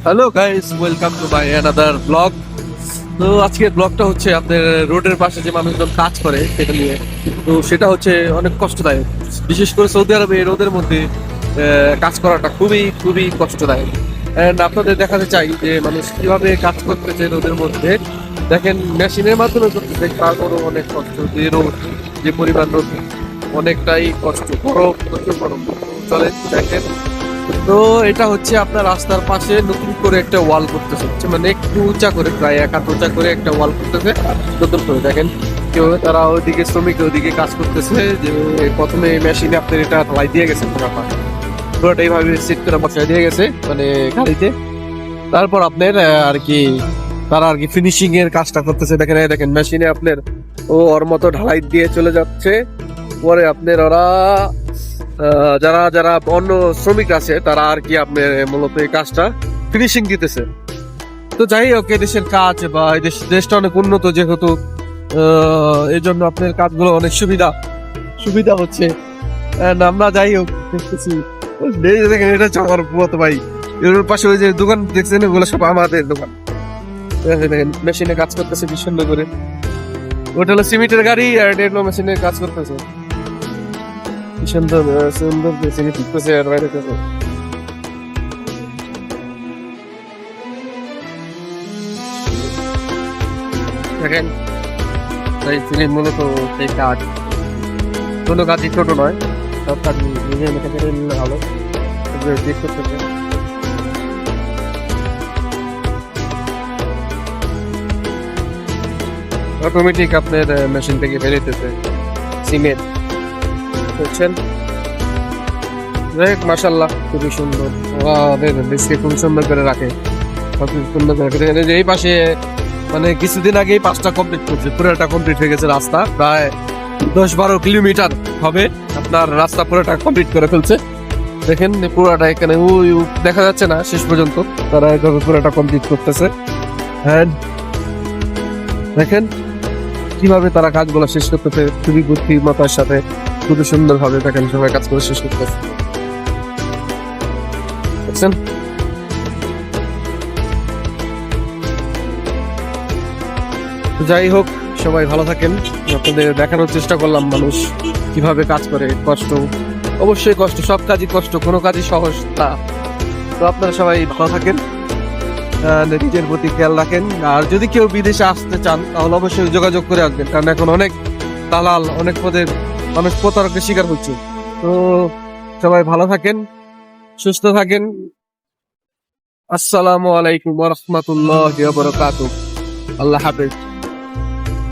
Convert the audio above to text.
Hello guys, welcome to my another blog. তো আজকের ব্লগটা হচ্ছে আপনার রোডের পাশে যে মানুষজন কাজ করে সেটা নিয়ে। তো সেটা হচ্ছে অনেক কষ্টদায়ক, বিশেষ করে সৌদি আরবে এই রোদের মধ্যে কাজ করাটা খুবই খুবই কষ্টদায়ক। অ্যান্ড আপনাদের দেখাতে চাই যে মানুষ কিভাবে কাজ করতেছে রোদের মধ্যে। দেখেন, মেশিনের মাধ্যমে করতেছে, তারপরও অনেক কষ্ট। যে রোদ, যে পরিমাণ রোদ, অনেকটাই কষ্ট, গরম, প্রচুর গরম। চলেন দেখেন। তো এটা হচ্ছে আপনার রাস্তার পাশে নতুন করে একটা ওয়াল করতেছে, মানে একটু উঁচা করে, প্রায় 1 হাত উঁচা করে একটা ওয়াল করতেছে নতুন করে। দেখেন কেউ তারা ওইদিকে শ্রমিক ওইদিকে কাজ করতেছে, যে প্রথমে মেশিনে আপনার এটা ঢালাই দিয়ে গেছে, পুরোটা এইভাবে সেট করে বসায় দিয়ে গেছে মানে গাড়িতে। তারপর আপনার আর কি তারা আর কি ফিনিশিং এর কাজটা করতেছে। দেখেন দেখেন মেশিনে আপনার ওর মতো ঢালাই দিয়ে চলে যাচ্ছে। পরে আপনার ওরা যারা যারা অন্য শ্রমিক আছে তারা আর কি আপনার মূলত এই কাজটা ফিনিশিং দিতেছে। তো যাই হোক, দেশের কাজ বা এই দেশটা অনেক উন্নত যেহেতু, এই জন্য আপনার কাজগুলো অনেক সুবিধা সুবিধা হচ্ছে। And আমরা যাই হোক দেখতেছি, দেখেন এটা হচ্ছে আমার মতো ভাই। এর পাশে ওই যে দোকান দেখছেন, এগুলো সব আমাদের দোকান। দেখেন মেশিনে কাজ করতেছে কি সুন্দর করে। ওটা হলো সিমেন্টের গাড়ি আর এটা হলো মেশিনে কাজ করতেছে কি সুন্দর সুন্দর মেশিনে ঢুকতেছে আর বাইরে থেকে। দেখেন এই তিনি মূলত এই কাজ, কোনো কাজই ছোট নয়, সব কাজ নিজে মেখে করে নিলে ভালো। চেক করতেছে, অটোমেটিক আপনার মেশিন থেকে বেরোতেছে সিমেন্ট, বুঝছেন? দেখ মাশাআল্লাহ খুবই সুন্দর। দেশকে খুব সুন্দর করে রাখে, সবকিছু সুন্দর করে রাখে। দেখেন যে এই পাশে মানে কিছুদিন আগেই 5টা কমপ্লিট করছে, পুরোটা কমপ্লিট হয়ে গেছে। রাস্তা প্রায় 10-12 কিলোমিটার হবে, আপনার রাস্তা পুরোটা কমপ্লিট করে ফেলছে। দেখেন পুরোটা এখানে ওই দেখা যাচ্ছে না শেষ পর্যন্ত, তারা এইভাবে পুরোটা কমপ্লিট করতেছে। হ্যাঁ দেখেন কিভাবে তারা কাজগুলো শেষ করতেছে, খুবই বুদ্ধিমত্তার সাথে, খুবই সুন্দর ভাবে দেখেন সবাই কাজ করে শেষ করতেছে। দেখছেন? যাই হোক, সবাই ভালো থাকেন। আপনাদের দেখানোর চেষ্টা করলাম মানুষ কিভাবে কাজ করে। কষ্ট, অবশ্যই কষ্ট, সব কাজই কষ্ট, কোনো কাজই সহজ না। তো আপনারা সবাই ভালো থাকেন, নিজের প্রতি খেয়াল রাখেন। আর যদি কেউ বিদেশে আসতে চান তাহলে অবশ্যই যোগাযোগ করে আসবেন, কারণ এখন অনেক দালাল, অনেক পদের মানুষ প্রতারকের শিকার হচ্ছে। তো সবাই ভালো থাকেন, সুস্থ থাকেন। আসসালামু আলাইকুম ওয়া রাহমাতুল্লাহি ওয়া বারাকাতুহু। আল্লাহ হাফেজ।